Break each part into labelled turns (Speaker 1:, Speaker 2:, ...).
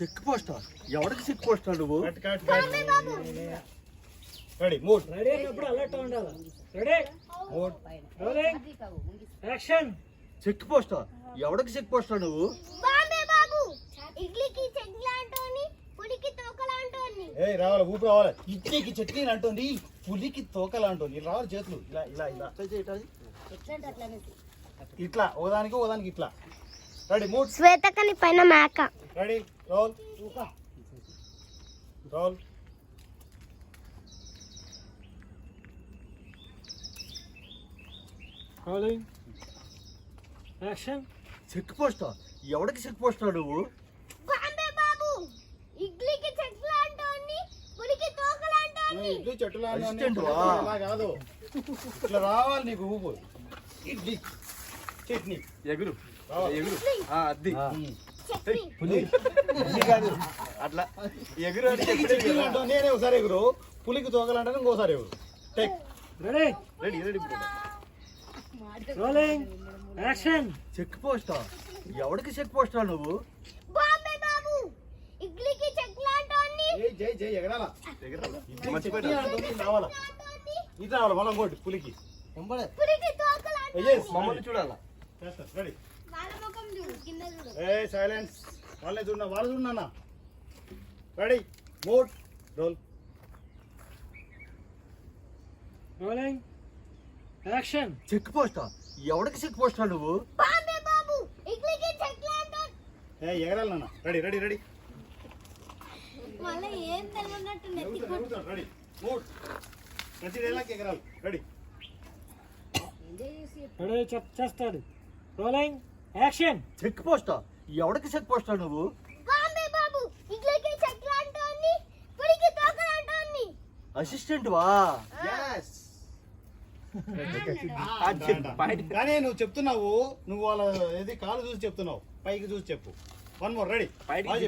Speaker 1: Check post ఎవరికి check post నువ్వు?
Speaker 2: Ready mood
Speaker 3: ready అయినప్పుడు అలర్ట్ ఉండాలి. Ready
Speaker 2: mood
Speaker 3: rolling action.
Speaker 1: Check post ఎవరికి చెక్ పోస్ట్ నువ్వు?
Speaker 4: బాంబే బాబు ఇడ్లీకి చట్నీ అంటోని పులికి తోకలు అంటోని.
Speaker 2: ఏయ్ రావాలి ఊపి రావాలి. ఇడ్లీకి చట్నీ అంటుంది, పులికి తోకలు అంటుంది. రావాలి చేతులు ఇలా ఇలా ఇలా ఇట్లా ఒకదానికి ఒకదానికి ఇట్లా. రెడీ మూడ్
Speaker 4: శ్వేతకని పైన మేక.
Speaker 2: Ready roll roll
Speaker 3: rolling action.
Speaker 1: Check post ఎవరికి చెక్ పోస్ట్ నువ్వు?
Speaker 4: బాంబే బాబు ఇడ్లీకి చట్నీ అంటోని పులికి తోకలు అంటోని.
Speaker 2: ఇడ్లీ చెట్టులా
Speaker 1: అసిస్టెంట్ వా?
Speaker 2: ఇలా కాదు, ఇట్లా రావాలి నీకు ఊపు. ఇడ్లీ చట్నీ
Speaker 1: ఎగురు
Speaker 2: రావాలి.
Speaker 1: ఎగురు అద్ది
Speaker 4: చట్నీ
Speaker 1: పులి కాదు అట్లా ఎగురు అని
Speaker 2: ఇడ్లీకి చట్నీ అంటావు, నేనే ఒకసారి ఎగురు. పులికి తోకలంటే ఇంకోసారి ఎగురు. Take
Speaker 3: ready
Speaker 1: ready ready.
Speaker 3: Rolling action.
Speaker 1: Check post ఎవరికి చెక్ పోస్ట్ నువ్వు?
Speaker 4: బాంబే బాబు ఇడ్లీకి చట్నీ అంటోని
Speaker 2: జై జై జై ఎగరాలా. ఇడ్లీకి చట్నీ అంటుంది, రావాలా.
Speaker 4: అంటోని
Speaker 2: ఇట్లా రావాలి మళ్ళీ ఇంకోటి పులికి.
Speaker 4: పులికి తోకలు అంటోని.
Speaker 2: Yes,
Speaker 1: మమ్మల్ని చూడాలా?
Speaker 2: చేస్తా. రెడీ
Speaker 4: వాళ్ళ ముఖం చూడు కింద చూడు.
Speaker 2: ఏ సైలెన్స్. వాళ్ళే చూడన్నా, వాళ్ళు చూడన్నా. Ready mood roll
Speaker 3: rolling action.
Speaker 1: Check post ఎవరికి చెక్ పోస్ట్ నువ్వు?
Speaker 4: బాంబే బాబు ఇడ్లీకి చట్నీ అంటోని.
Speaker 2: ఏ ఎగరాలన్నా. రెడీ రెడీ రెడీ
Speaker 4: మళ్ళీ ఏం తెలియనట్టు నెత్తి
Speaker 2: రెడీ మూడ్ ప్రతి డైలాగ్ ఎగరాలి. రెడీ
Speaker 3: రెడీ చేస్తాడు. Rolling action.
Speaker 1: చెక్ పోస్ట్ ఎవరికి చెక్ పోస్ట్ నువ్వు?
Speaker 4: బాంబే బాబు ఇడ్లీకి చట్నీ అంటోని పులికి తోకలు అంటోని.
Speaker 1: అసిస్టెంట్ వా?
Speaker 2: కానీ నువ్వు చెప్తున్నావు, నువ్వు వాళ్ళ ఏది కాలు చూసి చెప్తున్నావు, పైకి చూసి చెప్పు. One more ready.
Speaker 1: అది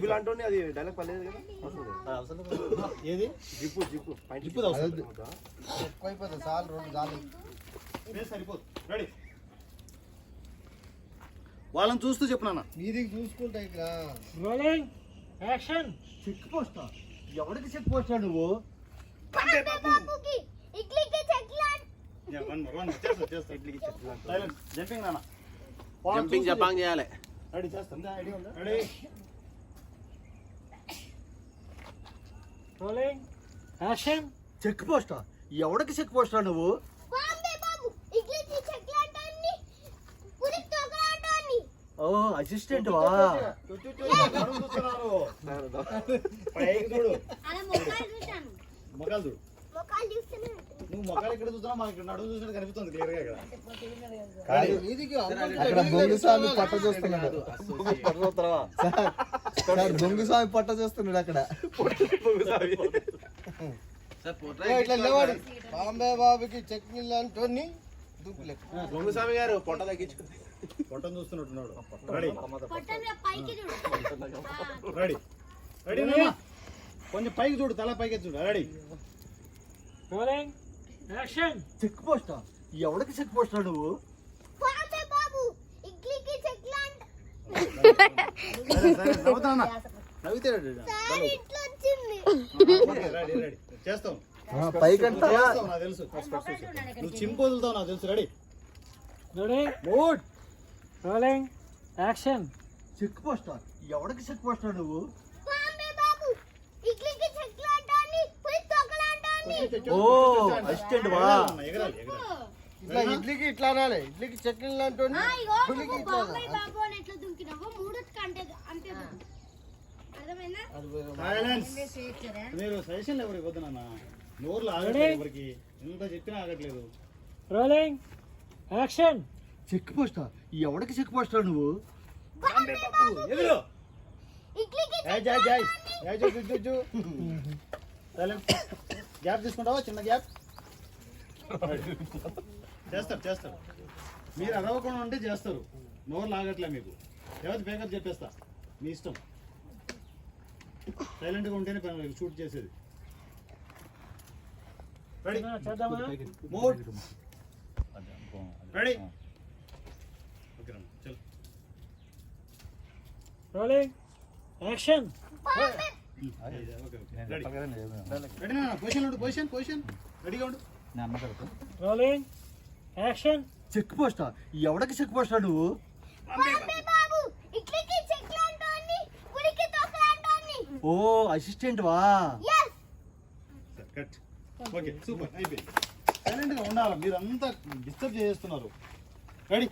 Speaker 1: డైలాగ్ పర్లేదు కదా?
Speaker 2: ఏది
Speaker 1: జిప్పు జిప్పు
Speaker 2: జిప్పు సరిపోదు. రెడీ వాళ్ళని చూస్తూ చెప్పినా
Speaker 5: మీదికి చూసుకుంటా ఇక్కడ
Speaker 3: రోలింగ్ యాక్షన్.
Speaker 1: చెక్ పోస్ట్ ఎవరికి చెక్ పోస్ట్ నువ్వు?
Speaker 4: బాంబే బాబుకి ఇడ్లీకి చట్నీ
Speaker 2: వన్ మోర్ చేస్తా చేస్తా. ఇడ్లీకి సైలెన్స్ జంపింగ్ నాన్న.
Speaker 1: జంపింగ్ జపాంగ్ చేయాలి.
Speaker 2: రెడీ చేస్తాం. Ready
Speaker 3: rolling action.
Speaker 1: Check post ఎవరికి చెక్ పోస్ట్ నువ్వు?
Speaker 4: బాంబే బాబు ఇడ్లీకి చట్నీ అంటోని పులికి తోకలు అంటోని.
Speaker 1: ఓ అసిస్టెంట్ వా?
Speaker 2: చూస్తున్నారు పైకి చూడు,
Speaker 4: అలా మొక్కలు చూశాను.
Speaker 2: మొక్కలు చూడు.
Speaker 4: మొక్కలు చూస్తేనే
Speaker 2: నువ్వు మొక్కలు ఇక్కడ చూస్తున్నావు, మాకు ఇక్కడ నడుము చూసినట్టు కనిపిస్తుంది క్లియర్ గా ఇక్కడ.
Speaker 5: మీదికి అక్కడ బొంగుస్వామి పట్ట చూస్తున్నాడు సార్, బొంగుస్వామి పట్ట చూస్తున్నాడు అక్కడ. ఇట్లా లేవాడు. బాంబే బాబుకి చట్నీలు అంటోని దుబ్బులే.
Speaker 1: గొంగుస్వామి గారు పొట్ట తగ్గించుకుంది.
Speaker 2: పొట్టను చూస్తున్నట్టున్నాడు. రెడీ
Speaker 4: పొట్టని పైకి చూడు.
Speaker 2: రెడీ రెడీ నాన్న. కొంచెం పైకి చూడు, తల పైకి చూడు. Ready
Speaker 3: rolling action.
Speaker 1: Check post ఎవరికి చెక్ పోస్ట్ నువ్వు?
Speaker 4: బాంబే బాబు ఇడ్లీకి చట్నీ అంట.
Speaker 2: నవ్వుతానా నవ్వితే
Speaker 4: సారీ ఇట్లా వచ్చింది.
Speaker 2: రెడీ రెడీ చేస్తాం.
Speaker 5: పైకంటా
Speaker 2: చేస్తావు నాకు తెలుసు. నువ్వు చింపు వదులుతావు నాకు తెలుసు. Ready
Speaker 3: ready
Speaker 2: mood
Speaker 3: rolling action.
Speaker 1: Check post ఎవరికి చెక్ పోస్ట్ నువ్వు?
Speaker 4: బాంబే బాబు ఇడ్లీకి చట్నీ అంటోని పులికి తోకలు అంటోని.
Speaker 1: ఓ అసిస్టెంట్ వా?
Speaker 2: ఎగరాలి ఎగరాలి.
Speaker 5: ఇట్లా ఇడ్లీకి ఇట్లా అనాలి, ఇడ్లీకి చట్నీలు అంటోని
Speaker 4: ఇగో
Speaker 5: పులికి
Speaker 4: నువ్వు
Speaker 5: ఇట్లా
Speaker 4: బాంబే బాబు అని ఎట్లా దుంకినావో మూడొత్తుకి అంతే అర్థమైందా?
Speaker 2: సైలెన్స్. మీరు సజెషన్ ఎవరికి వద్దునన్నా, నోర్లు ఆగట్లేదు ఎవరికి, ఎంత చెప్పినా ఆగట్లేదు.
Speaker 3: Rolling action.
Speaker 1: చెక్ పోస్ట్ ఎవరికి చెక్ పోస్ట్ నువ్వు?
Speaker 4: బాంబే బాబు
Speaker 2: ఎదురు
Speaker 4: ఇడ్లీకి
Speaker 2: జై జై జై జై జై జై జై. సైలెన్స్. గ్యాప్ తీసుకుంటావా, చిన్న గ్యాప్. చేస్తారు చేస్తారు. మీరు అరవకుండా ఉంటే చేస్తారు, నోరు లాగట్లే మీకు. ఎవరి బేకప్ చెప్పేస్తా, మీ ఇష్టం. సైలెంట్గా ఉంటేనే షూట్ చేసేది. రెడీ
Speaker 3: చేద్దామా?
Speaker 2: Mood ready. ఓకే చల్.
Speaker 3: రోలింగ్ యాక్షన్
Speaker 2: రెడీ పొజిషన్ ఉండు, పొజిషన్ రెడీగా ఉండు.
Speaker 3: రోలింగ్ యాక్షన్
Speaker 5: చెక్ పోస్టా ఎవడకి చెక్ పోస్టా నువ్వు
Speaker 4: బాంబే బాబు ఇడ్లీకి చెక్లాంటోని పురికి తోకలాంటోని
Speaker 5: ఓ అసిస్టెంట్ వా
Speaker 4: yes
Speaker 2: కట్ ఓకే సూపర్ అయిపోయింది. సైలెంట్గా ఉండాలి, మీరంతా డిస్టర్బ్ చేస్తున్నారు. రెడీ